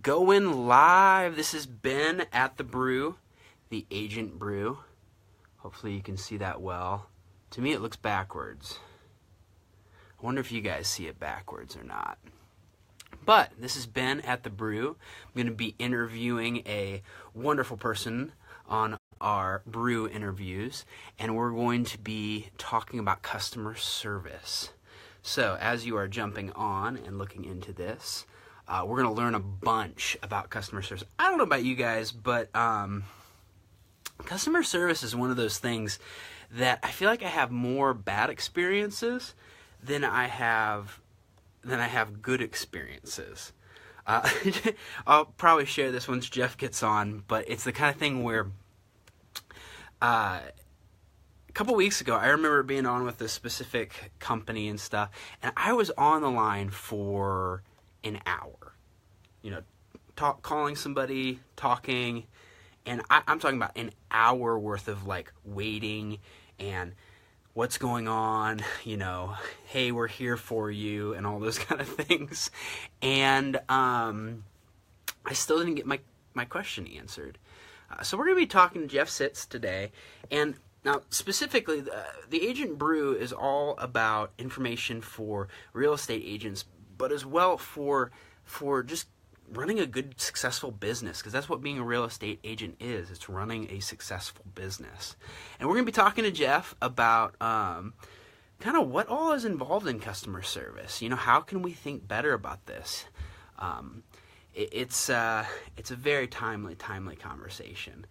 Going live. This is Ben at the Brew, the Agent Brew. Hopefully you can see that well. To me it looks backwards. I wonder if you guys see it backwards or not. But this is Ben at the Brew. I'm going to be interviewing a wonderful person on our Brew interviews, and we're going to be talking about customer service. So as you are jumping on and looking into this, we're going to learn a bunch about customer service. I don't know about you guys, but customer service is one of those things that I feel like I have more bad experiences than I have good experiences. I'll probably share this once Jeff gets on, but it's the kind of thing where a couple weeks ago, I remember being on with a specific company and stuff, and I was on the line for an hour, calling somebody, talking, and I'm talking about an hour worth of like waiting and what's going on, hey, we're here for you, and all those kind of things. And I still didn't get my question answered. So we're going to be talking to Jeff Sitz today. And now, specifically, the Agent Brew is all about information for real estate agents, but as well for just running a good, successful business, because that's what being a real estate agent is. It's running a successful business. And we're going to be talking to Jeff about kind of what all is involved in customer service. How can we think better about this? It's a very timely conversation.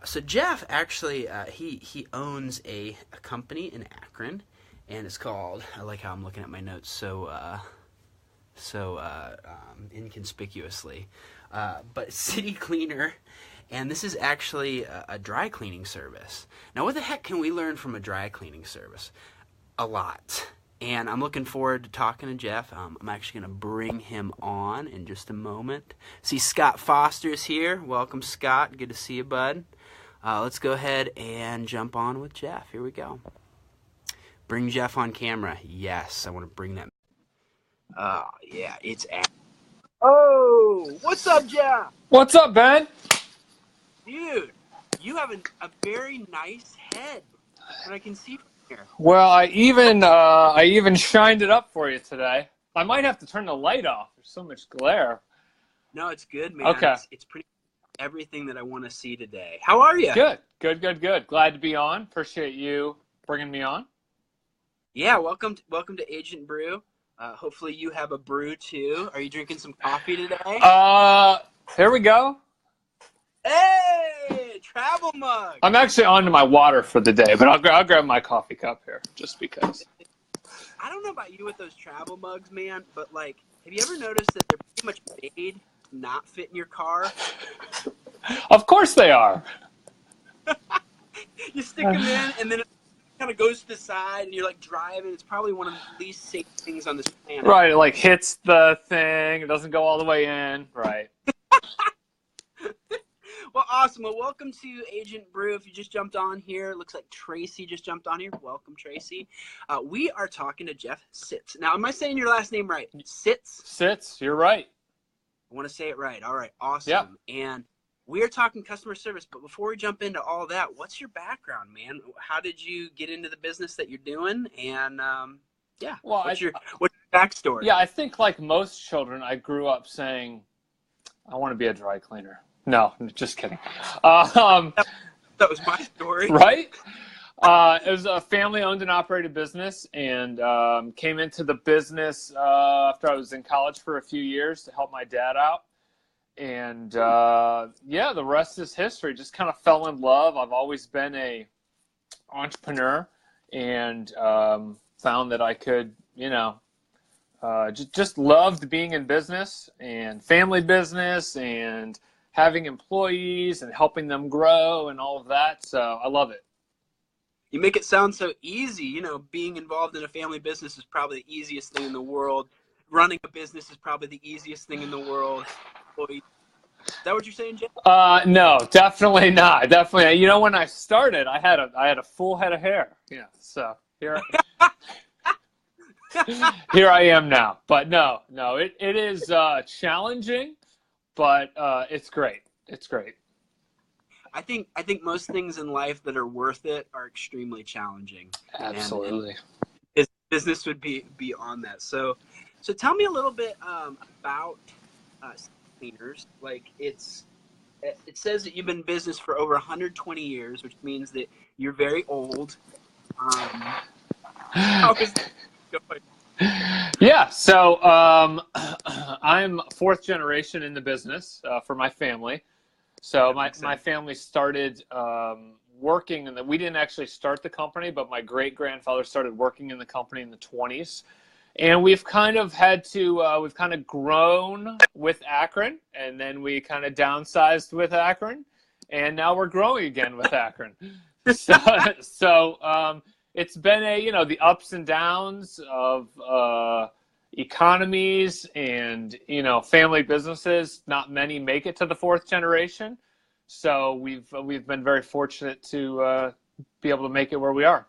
So Jeff actually he owns a company in Akron, and it's called, I like how I'm looking at my notes so inconspicuously, but City Cleaner, and this is actually a dry cleaning service. Now, what the heck can we learn from a dry cleaning service? A lot. And I'm looking forward to talking to Jeff. I'm actually going to bring him on in just a moment. See, Scott Foster's here. Welcome, Scott. Good to see you, bud. Let's go ahead and jump on with Jeff. Here we go. Bring Jeff on camera. Yes, I want to bring that. Yeah, it's Oh, what's up, Jeff? What's up, Ben? Dude, you have a very nice head that I can see from here. Well, I even shined it up for you today. I might have to turn the light off. There's so much glare. No, it's good, man. Okay. It's pretty everything that I want to see today. How are you? Good. Glad to be on. Appreciate you bringing me on. Yeah, welcome to Agent Brew. Hopefully you have a brew too. Are you drinking some coffee today? Here we go. Hey, travel mug. I'm actually on to my water for the day, but I'll grab my coffee cup here just because. I don't know about you with those travel mugs, man, but like, have you ever noticed that they're pretty much made to not fit in your car? Of course they are. You stick them in, and then it kind of goes to the side, and you're like driving. It's probably one of the least safe things on this planet. Right, it like hits the thing. It doesn't go all the way in. Right. Well, awesome. Well, welcome to Agent Brew. If you just jumped on here, it looks like Tracy just jumped on here. Welcome, Tracy. We are talking to Jeff Sitz. Now, am I saying your last name right? Sitz? Sitz, you're right. I want to say it right. All right, awesome. Yep. And we are talking customer service, but before we jump into all that, what's your background, man? How did you get into the business that you're doing? And what's your backstory? Yeah, I think like most children, I grew up saying, I want to be a dry cleaner. No, just kidding. That was my story. Right? It was a family-owned and operated business, and came into the business after I was in college for a few years to help my dad out. And, the rest is history. Just kind of fell in love. I've always been a entrepreneur, and found that I could, just loved being in business and family business and having employees and helping them grow and all of that. So I love it. You make it sound so easy. Being involved in a family business is probably the easiest thing in the world. Running a business is probably the easiest thing in the world. Is that what you're saying, Jeff? No, definitely not. Definitely. When I started, I had a full head of hair. Yeah. So here I am now. But no, it is challenging, but it's great. It's great. I think most things in life that are worth it are extremely challenging. Absolutely. And business would be on that. So tell me a little bit about cleaners. Like it says that you've been in business for over 120 years, which means that you're very old. How is that going? Yeah, so I'm fourth generation in the business for my family. So my family started working, and we didn't actually start the company, but my great-grandfather started working in the company in the 20s. And we've kind of we've kind of grown with Akron, and then we kind of downsized with Akron, and now we're growing again with Akron. So it's been the ups and downs of economies and, family businesses. Not many make it to the fourth generation. So we've been very fortunate to be able to make it where we are.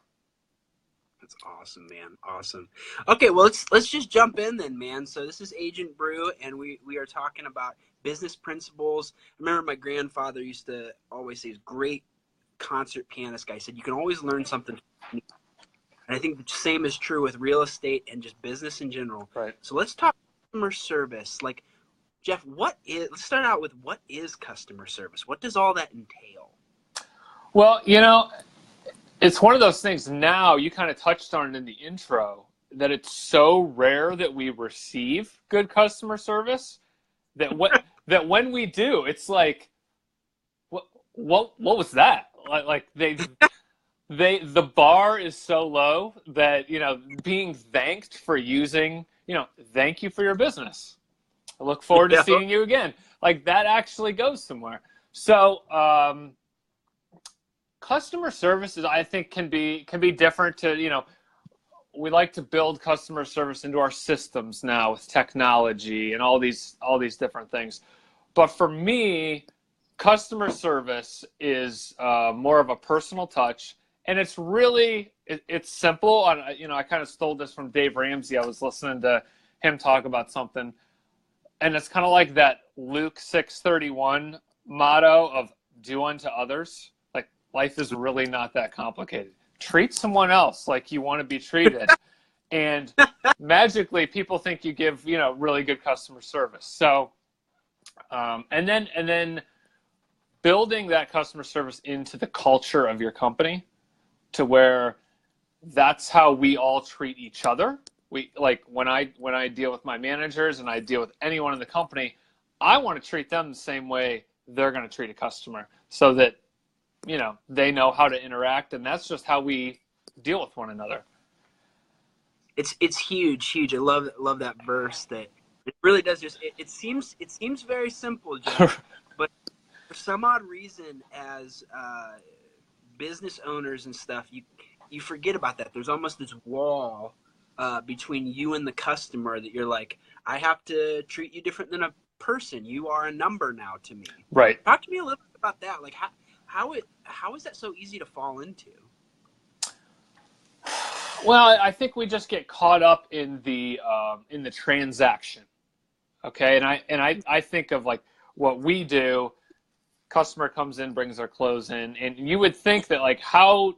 That's awesome, man. Awesome. Okay, well, let's just jump in then, man. So this is Agent Brew, and we are talking about business principles. I remember my grandfather used to always say, he's a great concert pianist guy. He said, you can always learn something. And I think the same is true with real estate and just business in general. Right. So let's talk customer service. Like, Jeff, let's start out with what is customer service? What does all that entail? Well, it's one of those things now, you kind of touched on it in the intro, that it's so rare that we receive good customer service that when we do, it's like, what was that? Like the bar is so low that, being thanked for using, thank you for your business. I look forward to seeing you again. Like, that actually goes somewhere. So, customer services, I think, can be different to, we like to build customer service into our systems now with technology and all these different things. But for me, customer service is more of a personal touch, and it's really, it's simple. I kind of stole this from Dave Ramsey. I was listening to him talk about something, and it's kind of like that Luke 6:31 motto of do unto others. Like, life is really not that complicated. Treat someone else like you want to be treated. And magically, people think you give, really good customer service. So, and then building that customer service into the culture of your company to where that's how we all treat each other. We, like, when I deal with my managers and I deal with anyone in the company, I want to treat them the same way they're going to treat a customer, so that, they know how to interact, and that's just how we deal with one another. It's huge. I love that verse. That it really does just. It seems very simple, Jeff, but for some odd reason, as business owners and stuff, you forget about that. There's almost this wall between you and the customer that you're like, I have to treat you different than a person. You are a number now to me. Right. Talk to me a little bit about that. Like, how is that so easy to fall into? Well, I think we just get caught up in the transaction. Okay, and I think of, like, what we do. Customer comes in, brings their clothes in, and you would think that, like, how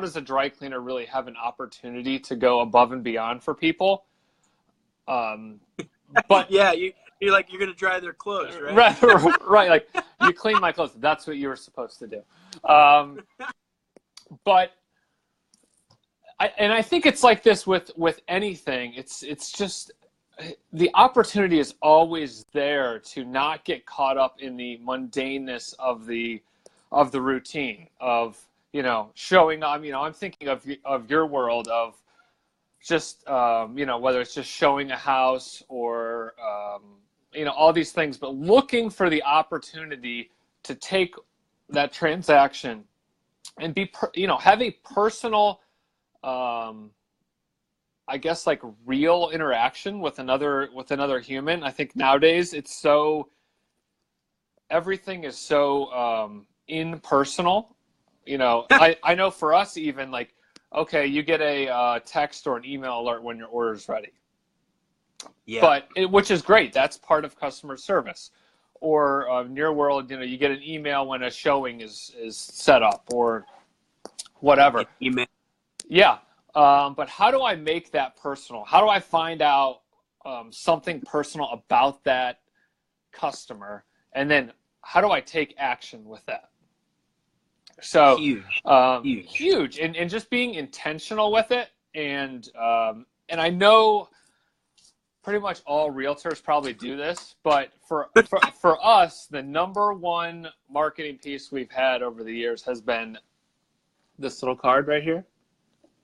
does a dry cleaner really have an opportunity to go above and beyond for people? But yeah, you're like, you're gonna dry their clothes, right? Right. Like, you clean my clothes. That's what you were supposed to do. But I think it's like this with anything. It's just the opportunity is always there to not get caught up in the mundaneness of the routine of, showing up. I'm thinking of your world of just, whether it's just showing a house or, all these things, but looking for the opportunity to take that transaction and have a personal, I guess, like, real interaction with another human. I think nowadays everything is so impersonal. I know for us, even, like, okay, you get a text or an email alert when your order's ready. Yeah. But which is great. That's part of customer service. or in your world, you get an email when a showing is set up or whatever. Email. Yeah. But how do I make that personal? How do I find out something personal about that customer? And then how do I take action with that? So huge. And just being intentional with it. And I know pretty much all realtors probably do this, but for us, the number one marketing piece we've had over the years has been this little card right here.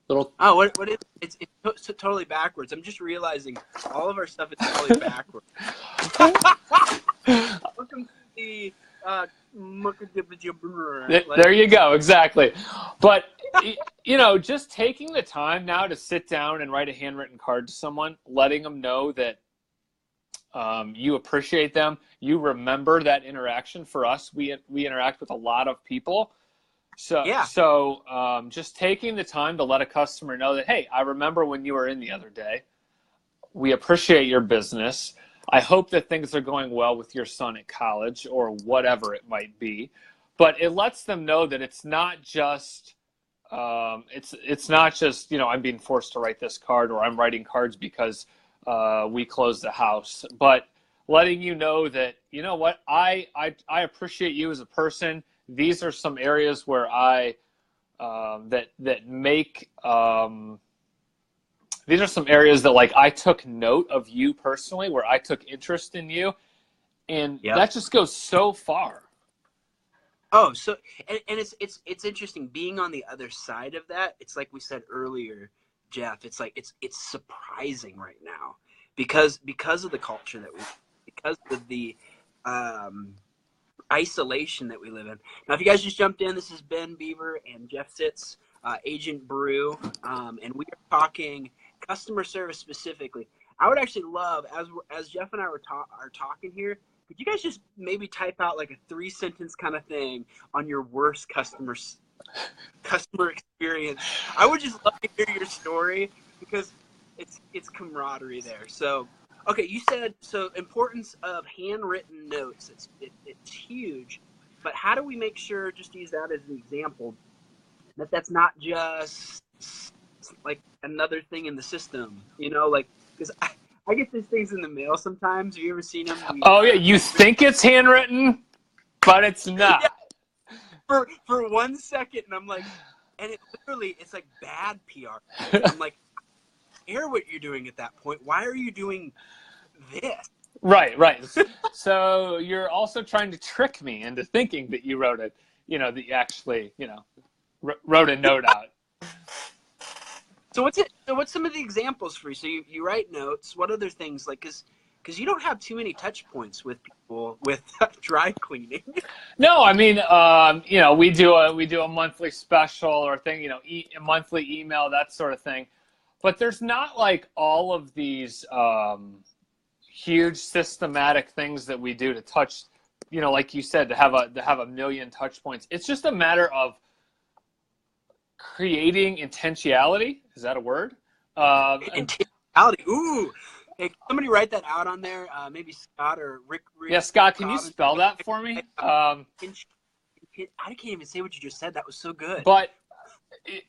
What is it's totally backwards. I'm just realizing all of our stuff is totally backwards. Welcome to the there you go, exactly. But just taking the time now to sit down and write a handwritten card to someone, letting them know that you appreciate them, you remember that interaction. For us, we interact with a lot of people. So just taking the time to let a customer know that, hey, I remember when you were in the other day. We appreciate your business. I hope that things are going well with your son at college or whatever it might be. But it lets them know that it's not just it's not just, I'm being forced to write this card or I'm writing cards because we closed the house. But letting you know that, you know what, I appreciate you as a person. These are some areas where these are some areas that I took note of you personally, where I took interest in you, and that just goes so far. Oh, so and it's interesting being on the other side of that. It's like we said earlier, Jeff. It's like it's surprising right now because of the culture that because of the isolation that we live in. Now, if you guys just jumped in, this is Ben Beaver and Jeff Sitz, Agent Brew, and we are talking customer service specifically. I would actually love, as Jeff and I are talking here, could you guys just maybe type out a 3-sentence kind of thing on your worst customer experience? I would just love to hear your story because it's camaraderie there. So, okay, you said importance of handwritten notes. It's huge, but how do we make sure, just to use that as an example, that's not just another thing in the system, because I get these things in the mail sometimes. Have you ever seen them? You think it's handwritten, but it's not. Yeah. For 1 second, and I'm like, and it's like bad PR. I'm like, I care what you're doing at that point. Why are you doing this? Right. So you're also trying to trick me into thinking that you wrote it, that you actually, wrote a note out. So what's some of the examples for you? So you write notes. What other things, because you don't have too many touch points with people with dry cleaning. No, I mean, we do a monthly special or thing, a monthly email, that sort of thing. But there's not all of these huge systematic things that we do to touch, like you said, to have a million touch points. It's just a matter of creating intentionality. Is that a word? Intentionality. Ooh. Hey, can somebody write that out on there? Maybe Scott or Rick. Yeah, Scott, can you spell that for me? I can't even say what you just said. That was so good. But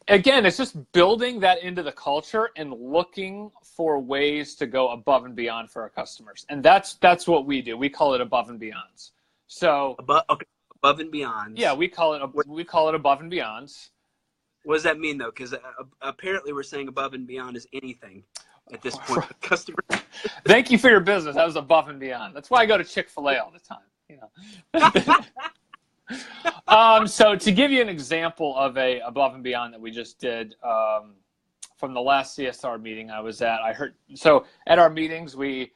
again, it's just building that into the culture and looking for ways to go above and beyond for our customers. And that's what we do. We call it above and beyonds. So above and beyond. Yeah, we call it above and beyonds. What does that mean, though? Because apparently we're saying above and beyond is anything at this point. Customer. Thank you for your business. That was above and beyond. That's why I go to Chick-fil-A all the time. So to give you an example of a above and beyond that we just did from the last CSR meeting I was at, so at our meetings we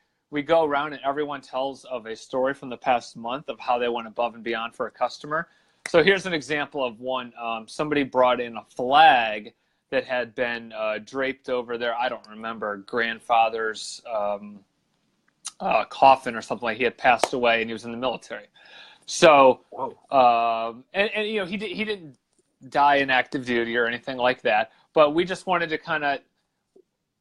go around and everyone tells of a story from the past month of how they went above and beyond for a customer. So here's an example of one. Somebody brought in a flag that had been draped over their, I don't remember, grandfather's coffin or something. He had passed away and he was in the military. So, he didn't die in active duty or anything like that. But we just wanted to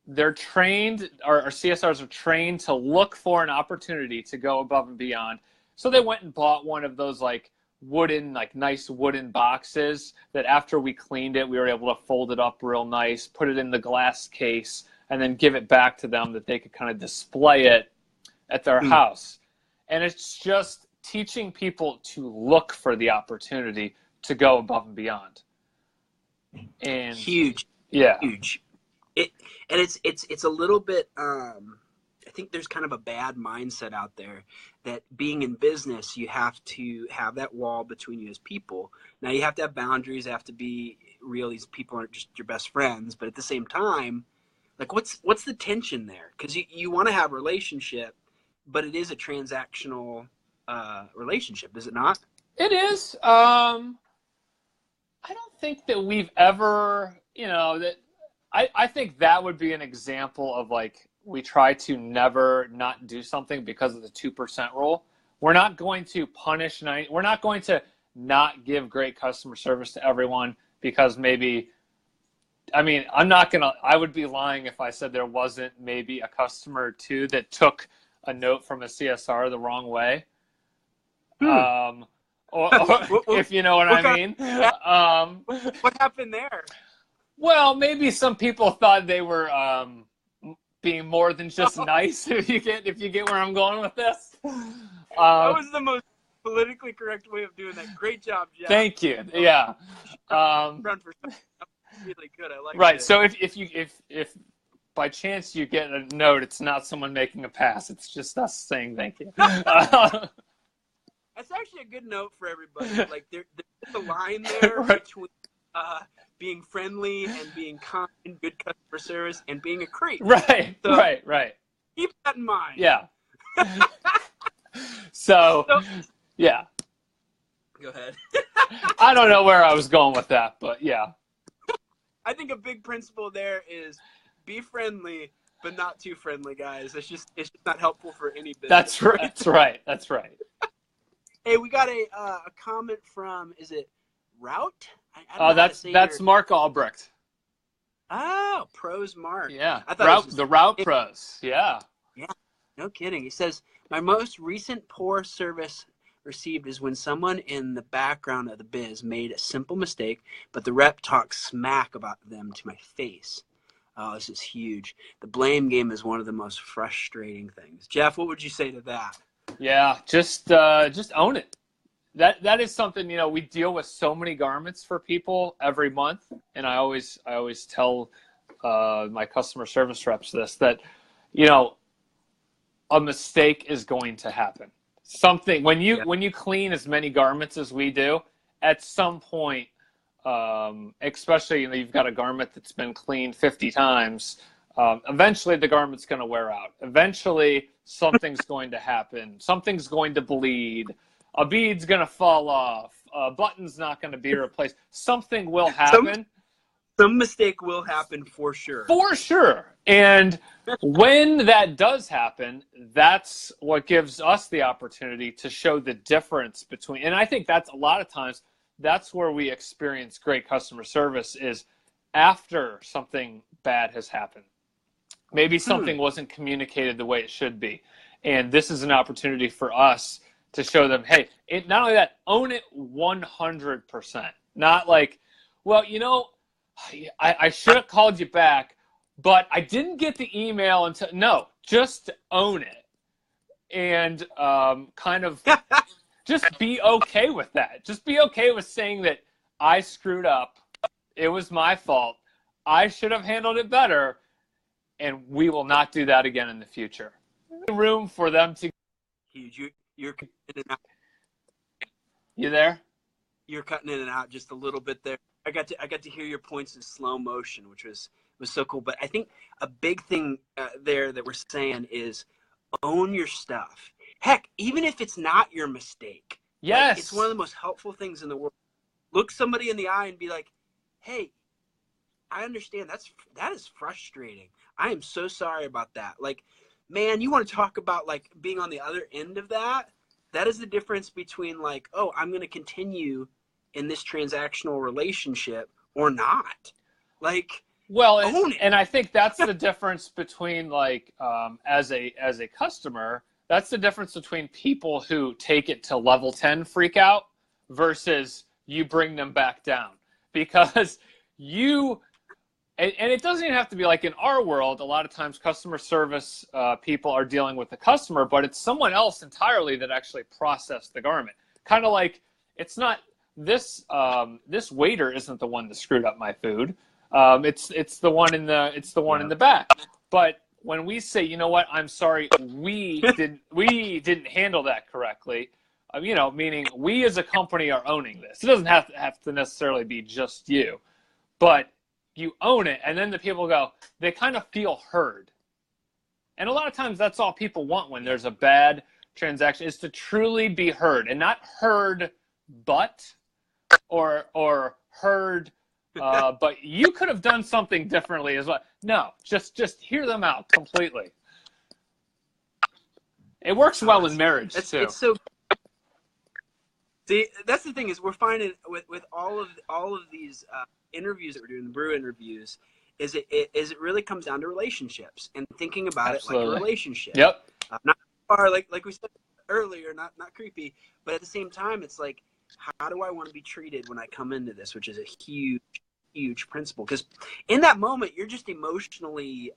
they're trained, our CSRs are trained to look for an opportunity to go above and beyond. So they went and bought one of those like wooden, like nice wooden boxes that after we cleaned it, we were able to fold it up real nice, put it in the glass case, and then give it back to them that they could kind of display it at their house. And it's just teaching people to look for the opportunity to go above and beyond. And huge. And it's a little bit I think there's kind of a bad mindset out there that being in business, you have to have that wall between you as people. Now you have to have boundaries, have to be real. These people aren't just your best friends, but at the same time, like what's the tension there? Because you want to have a relationship, but it is a transactional relationship, is it not? It is. I don't think that we've ever, that I think that would be an example of like, we try to never not do something because of the 2% rule. We're not going to punish, we're not going to not give great customer service to everyone because maybe, I would be lying if I said there wasn't maybe a customer or two that took a note from a CSR the wrong way. Or if you know what I mean. What happened there? Well, maybe some people thought they were being more than just nice. If you get where I'm going with this. That was the most politically correct way of doing that. Great job, Jeff. Thank you. Yeah. Run for really good. I like it. Right. So if by chance you get a note, it's not someone making a pass. It's just us saying thank you. That's actually a good note for everybody. Like there's a line there right. between being friendly and being kind, good customer service, and being a creep. Right. So right. Keep that in mind. Yeah. So yeah. Go ahead. I don't know where I was going with that, but yeah. I think a big principle there is be friendly, but not too friendly, guys. It's just not helpful for any business. That's right. That's right. Hey, we got a comment from, is it Route? That's Mark Albrecht. Oh, Pros Mark. Yeah. The Route Pros. Yeah. Yeah. No kidding. He says, my most recent poor service received is when someone in the background of the biz made a simple mistake, but the rep talked smack about them to my face. Oh, this is huge. The blame game is one of the most frustrating things. Jeff, what would you say to that? Yeah, just own it. That is something, we deal with so many garments for people every month, and I always tell my customer service reps this, that a mistake is going to happen. Something when you clean as many garments as we do, at some point, especially you've got a garment that's been cleaned 50 times, eventually the garment's going to wear out. Eventually something's going to happen. Something's going to bleed. A bead's going to fall off. A button's not going to be replaced. Something will happen. Some mistake will happen for sure. For sure. And when that does happen, that's what gives us the opportunity to show the difference between, and I think that's a lot of times, that's where we experience great customer service is after something bad has happened. Maybe something wasn't communicated the way it should be. And this is an opportunity for us to show them, hey, not only that, own it 100%. Not like, well, I should have called you back, but I didn't get the email until, no, just own it. And kind of just be okay with that. Just be okay with saying that I screwed up. It was my fault. I should have handled it better. And we will not do that again in the future. Room for them to. Huge. You're cutting in and out. You there? You're cutting in and out just a little bit there. I got to hear your points in slow motion, which was so cool. But I think a big thing there that we're saying is own your stuff. Heck, even if it's not your mistake. Yes. Like, it's one of the most helpful things in the world. Look somebody in the eye and be like, hey, I understand that is frustrating. I am so sorry about that. Like, man, you want to talk about like being on the other end of that? That is the difference between like, oh, I'm going to continue in this transactional relationship or not. Like, well, own it. And I think that's the difference between like as a customer, That's the difference between people who take it to level 10 freak out versus you bring them back down. Because and it doesn't even have to be like in our world. A lot of times customer service people are dealing with the customer, but it's someone else entirely that actually processed the garment. Kind of like, it's not this waiter isn't the one that screwed up my food. It's the one in the back. But when we say, you know what, I'm sorry, we didn't handle that correctly, meaning we as a company are owning this. It doesn't have to necessarily be just you, but you own it, and then the people they kind of feel heard. And a lot of times that's all people want when there's a bad transaction, is to truly be heard, and not heard or heard but you could have done something differently as well. No, just hear them out completely. It works well in marriage too. It's so. See, that's the thing, is we're finding with all of these interviews that we're doing, the Brew interviews, is it really comes down to relationships and thinking about Absolutely. it like a relationship. Yep. Not far, like we said earlier, not creepy, but at the same time, it's like, how do I want to be treated when I come into this, which is a huge principle, because in that moment you're just emotionally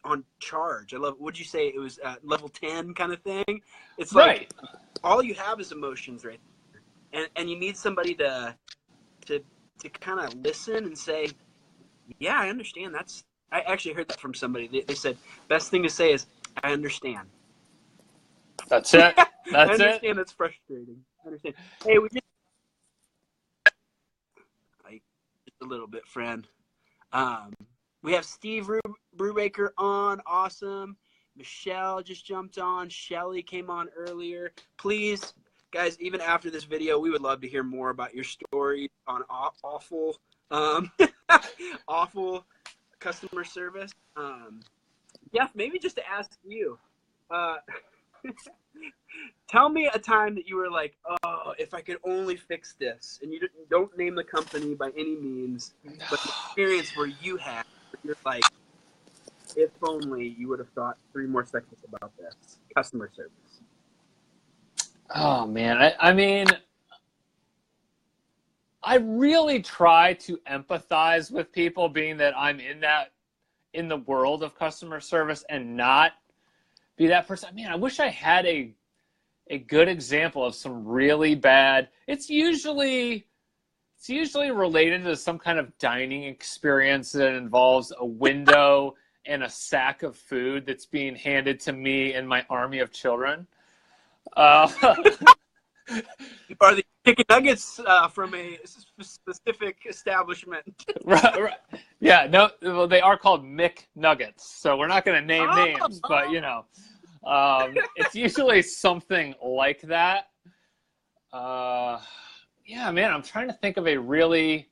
on charge. I love, would you say it was level 10 kind of thing? It's like, right, all you have is emotions, right there. And you need somebody to kind of listen and say, yeah, I understand. I actually heard that from somebody. They said best thing to say is, I understand. That's it. That's I understand. That's frustrating. I understand. Hey, just a little bit, friend. We have Steve Brubaker on. Awesome. Michelle just jumped on. Shelly came on earlier. Please, guys, even after this video, we would love to hear more about your story on awful awful customer service. Jeff, maybe just to ask you, tell me a time that you were like, oh, if I could only fix this, and you don't name the company by any means, but the experience where you had, where you're like, if only you would have thought 3 more seconds about this customer service. Oh man, I mean, I really try to empathize with people, being that I'm in the world of customer service, and not be that person. Man, I wish I had a good example of some really bad. It's usually related to some kind of dining experience that involves a window and a sack of food that's being handed to me and my army of children. Are the chicken nuggets from a specific establishment? Right. Yeah, no, well, they are called McNuggets, so we're not going to name names, but it's usually something like that. Yeah, man, I'm trying to think of a really,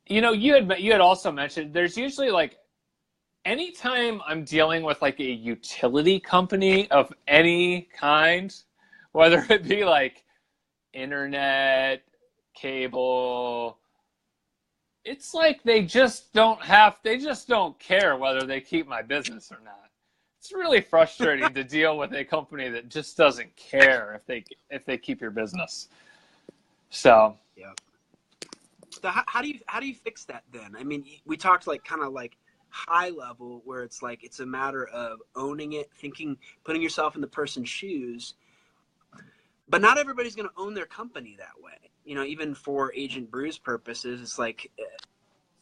you had also mentioned there's usually like, anytime I'm dealing with like a utility company of any kind, whether it be like internet, cable, it's like they just don't care whether they keep my business or not. It's really frustrating to deal with a company that just doesn't care if they keep your business. So yeah. So how do you fix that then? I mean, we talked like kind of like high level, where it's like it's a matter of owning it, putting yourself in the person's shoes. But not everybody's going to own their company that way. Even for Agent Brew's purposes, it's like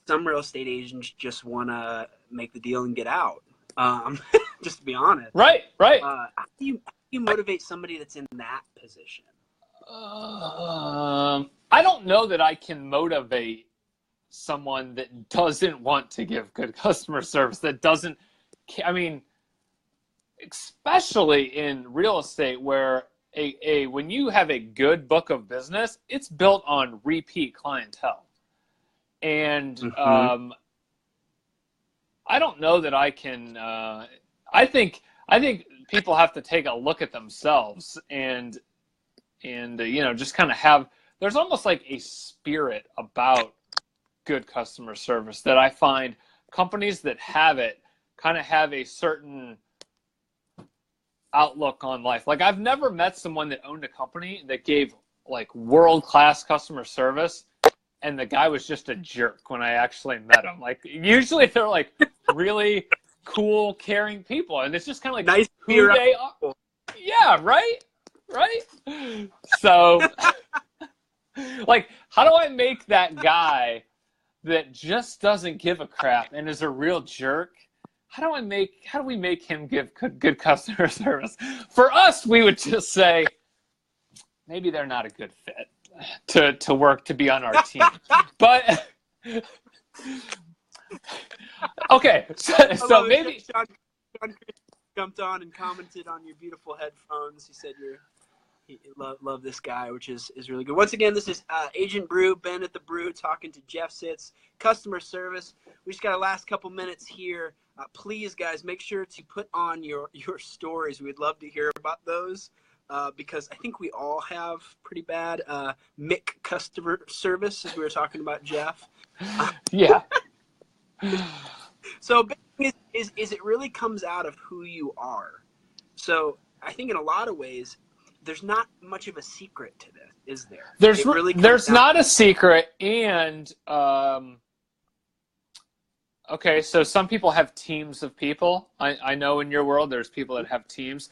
some real estate agents just want to make the deal and get out. Just to be honest. Right. How do you motivate somebody that's in that position? I don't know that I can motivate someone that doesn't want to give good customer service, that doesn't, I mean, especially in real estate, where when you have a good book of business, it's built on repeat clientele. And I don't know that I can, I think people have to take a look at themselves and just kind of have, there's almost like a spirit about good customer service that I find companies that have it kind of have a certain outlook on life. Like, I've never met someone that owned a company that gave like world-class customer service, and the guy was just a jerk when I actually met him. Like, usually they're like really cool, caring people, and it's just kind of like nice who they are. Yeah, right. So, like, how do I make that guy that just doesn't give a crap and is a real jerk? How do we make him give good customer service? For us, we would just say, maybe they're not a good fit to work, to be on our team. But okay, so maybe Sean Chris jumped on and commented on your beautiful headphones. He said he love this guy, which is really good. Once again, this is Agent Brew, Ben at the Brew, talking to Jeff Sitz, customer service. We just got a last couple minutes here. Please, guys, make sure to put on your stories. We'd love to hear about those. Because I think we all have pretty bad Mick customer service, as we were talking about Jeff. Yeah. So is it really comes out of who you are. So I think in a lot of ways, there's not much of a secret to this, is there? There's not a secret, and okay, so some people have teams of people. I know in your world there's people that have teams.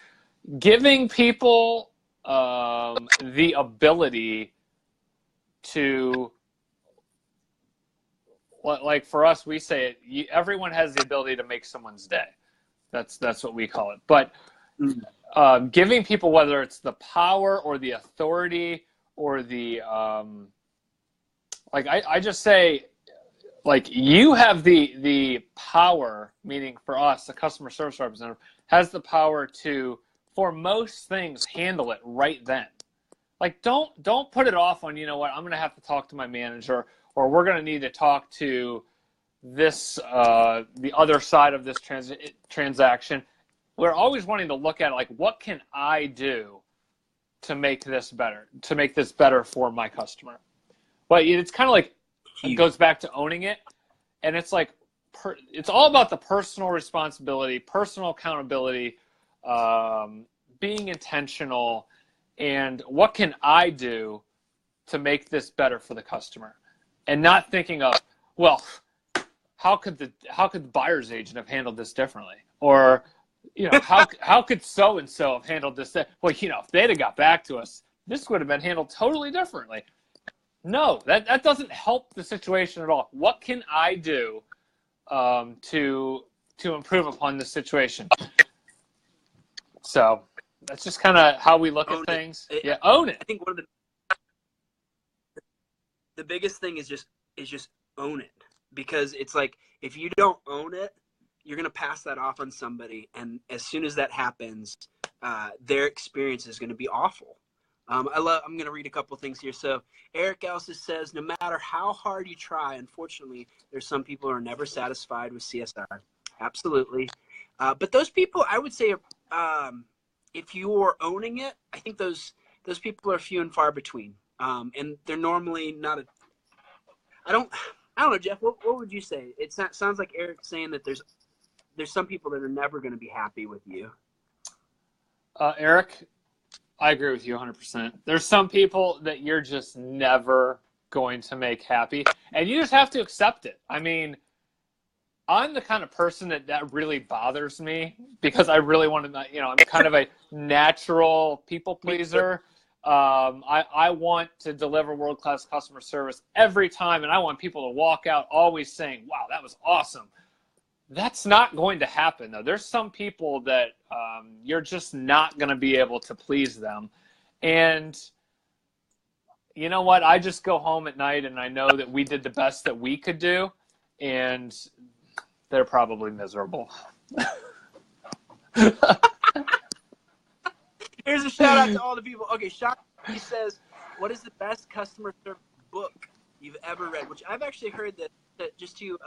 Giving people the ability to, like for us, we say it, everyone has the ability to make someone's day. That's what we call it. But giving people, whether it's the power or the authority or the, like I just say, like, you have the power, meaning for us, the customer service representative, has the power to, for most things, handle it right then. Like, don't put it off on, you know what, I'm going to have to talk to my manager, or we're going to need to talk to this, the other side of this transaction. We're always wanting to look at, like, what can I do to make this better for my customer? But it's kind of like, it goes back to owning it. And it's like, it's all about the personal responsibility, personal accountability, being intentional, and what can I do to make this better for the customer? And not thinking of, well, how could the buyer's agent have handled this differently? Or, you know, how could so-and-so have handled this? Well, you know, if they'd have got back to us, this would have been handled totally differently. No, that doesn't help the situation at all. What can I do to improve upon this situation? So that's just kind of how we look at things. Yeah, own it. I think one of the biggest thing is just own it, because it's like, if you don't own it, you're gonna pass that off on somebody, and as soon as that happens, their experience is gonna be awful. I'm going to read a couple things here. So Eric Elsis says, no matter how hard you try, unfortunately, there's some people who are never satisfied with CSR. Absolutely. But those people, I would say, if you're owning it, I think those people are few and far between. And they're normally not I don't know, Jeff, what would you say? It sounds like Eric's saying that there's some people that are never going to be happy with you. Eric, I agree with you 100%. There's some people that you're just never going to make happy, and you just have to accept it. I mean, I'm the kind of person that really bothers me, because I really want to, you know, I'm kind of a natural people pleaser. I want to deliver world-class customer service every time, and I want people to walk out always saying, wow, that was awesome. That's not going to happen, though. There's some people that you're just not going to be able to please them. And you know what? I just go home at night and I know that we did the best that we could do, and they're probably miserable. Here's a shout out to all the people. Okay, he says, what is the best customer service book you've ever read? Which I've actually heard that just to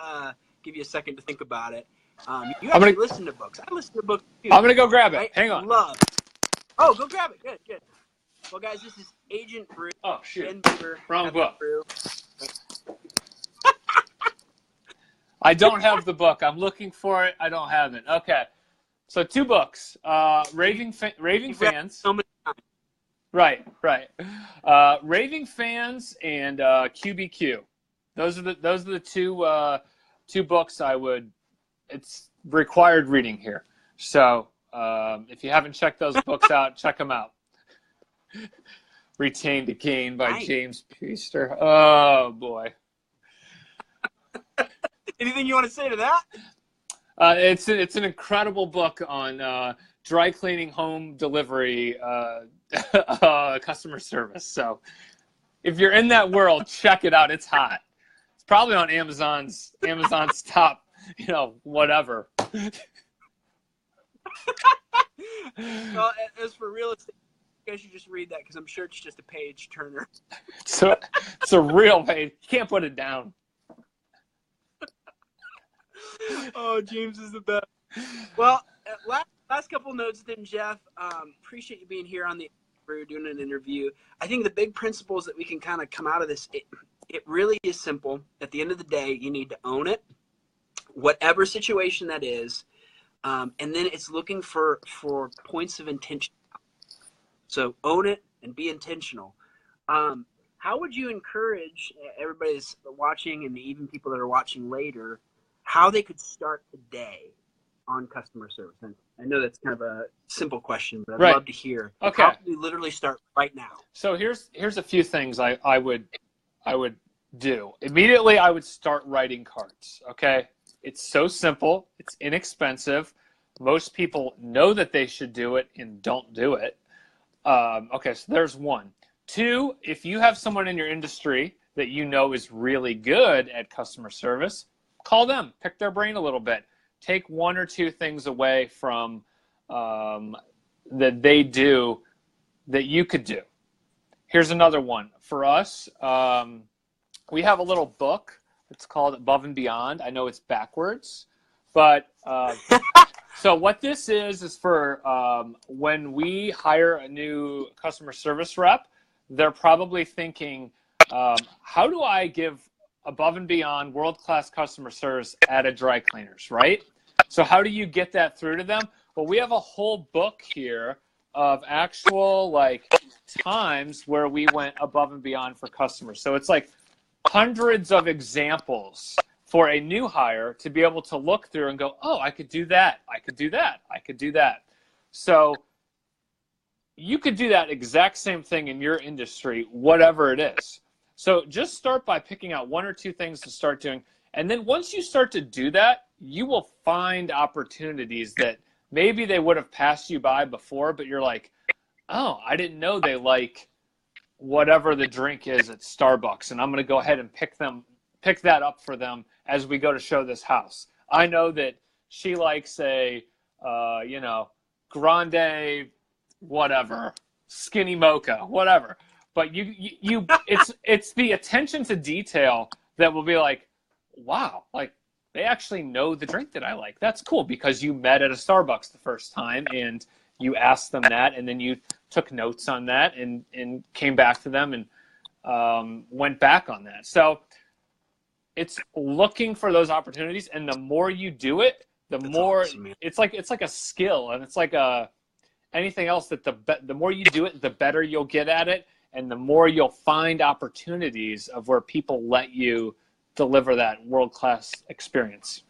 give you a second to think about it. You actually listen to books. I listen to books too. I'm going to go grab it. Hang on. Oh, go grab it. Good. Well, guys, this is Agent Brew. Oh, shoot. Brewer, wrong book. Brew. I don't have the book. I'm looking for it. I don't have it. Okay. So 2 books, Raving Fans. So many times. Right. Raving Fans and QBQ. Those are the two books it's required reading here. So if you haven't checked those books out, check them out. Retain to Gain by James Priester. Oh boy. Anything you want to say to that? It's an incredible book on dry cleaning, home delivery, customer service. So if you're in that world, check it out. It's hot. It's probably on Amazon's top, whatever. Well, as for real estate, I guess you just read that because I'm sure it's just a page turner. So it's a real page. You can't put it down. Oh, James is the best. Well, last couple notes then, Jeff. Appreciate you being here on the Brew doing an interview. I think the big principles that we can kind of come out of this, it really is simple. At the end of the day, you need to own it, whatever situation that is, and then it's looking for points of intention. So own it and be intentional. How would you encourage everybody that's watching and even people that are watching later how they could start today on customer service? And I know that's kind of a simple question, but I'd love to hear. Okay. How can we literally start right now? So here's a few things I would do. Immediately, I would start writing cards. Okay. It's so simple. It's inexpensive. Most people know that they should do it and don't do it. Okay, so there's 1. 2, if you have someone in your industry that you know is really good at customer service, call them, pick their brain a little bit. Take 1 or 2 things away from that they do that you could do. Here's another one. For us, we have a little book. It's called Above and Beyond. I know it's backwards, but so what this is for when we hire a new customer service rep, they're probably thinking, how do I give above and beyond world-class customer service at a dry cleaners, right? So how do you get that through to them? Well, we have a whole book here of actual times where we went above and beyond for customers. So it's hundreds of examples for a new hire to be able to look through and go, oh, I could do that. I could do that. I could do that. So you could do that exact same thing in your industry, whatever it is. So just start by picking out 1 or 2 things to start doing. And then once you start to do that, you will find opportunities that maybe they would have passed you by before, but you're like, oh, I didn't know they like whatever the drink is at Starbucks. And I'm going to go ahead and pick that up for them as we go to show this house. I know that she likes a, grande, whatever, skinny mocha, whatever. But it's the attention to detail that will be like, wow, they actually know the drink that I like. That's cool because you met at a Starbucks the first time and you asked them that, and then you took notes on that and came back to them and went back on that. So it's looking for those opportunities, and the more you do it, That's more awesome, it's like a skill, and it's like anything else that the more you do it, the better you'll get at it, and the more you'll find opportunities of where people let you deliver that world-class experience.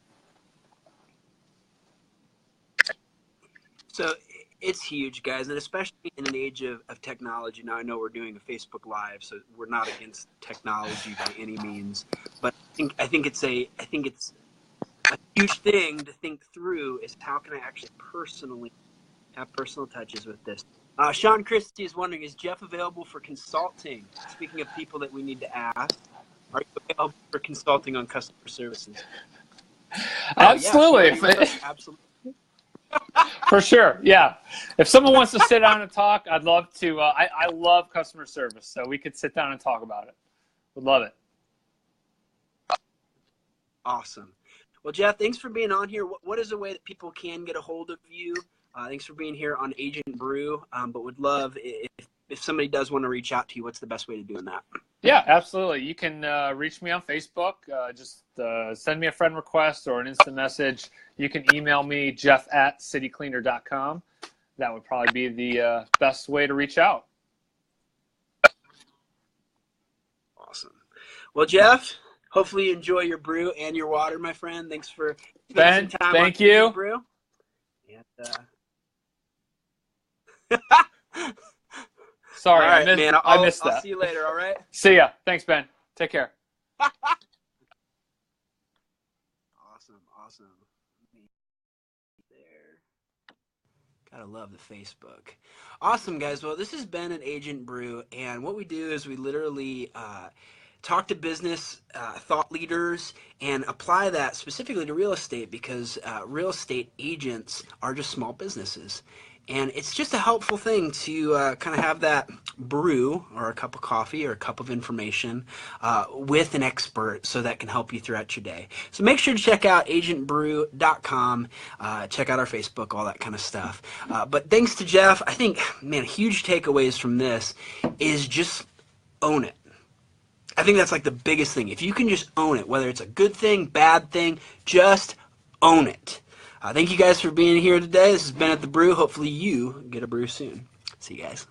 So it's huge, guys, and especially in an age of technology. Now, I know we're doing a Facebook Live, so we're not against technology by any means, but I think it's a huge thing to think through is how can I actually personally have personal touches with this. Sean Christie is wondering, is Jeff available for consulting? Speaking of people that we need to ask, are you available for consulting on customer services? Absolutely. Yeah, absolutely. For sure, yeah. If someone wants to sit down and talk, I'd love to. I love customer service, so we could sit down and talk about it. Would love it. Awesome. Well, Jeff, thanks for being on here. What is a way that people can get a hold of you? Thanks for being here on Agent Brew, but would love if if somebody does want to reach out to you, what's the best way to doing that? Yeah, absolutely. You can reach me on Facebook. Just send me a friend request or an instant message. You can email me, jeff@citycleaner.com. That would probably be the best way to reach out. Awesome. Well, Jeff, hopefully you enjoy your brew and your water, my friend. Thanks for spending some time thank on you. Brew. And, sorry, all right, man. I missed that. I'll see you later, all right? See ya. Thanks, Ben. Take care. Awesome. There. Gotta love the Facebook. Awesome, guys. Well, this has been an Agent Brew, and what we do is we literally talk to business thought leaders and apply that specifically to real estate, because real estate agents are just small businesses. And it's just a helpful thing to kind of have that brew or a cup of coffee or a cup of information with an expert, so that can help you throughout your day. So make sure to check out agentbrew.com, check out our Facebook, all that kind of stuff. But thanks to Jeff, I think, man, huge takeaways from this is just own it. I think that's like the biggest thing. If you can just own it, whether it's a good thing, bad thing, just own it. Thank you guys for being here today. This has been at the Brew. Hopefully you get a brew soon. See you guys.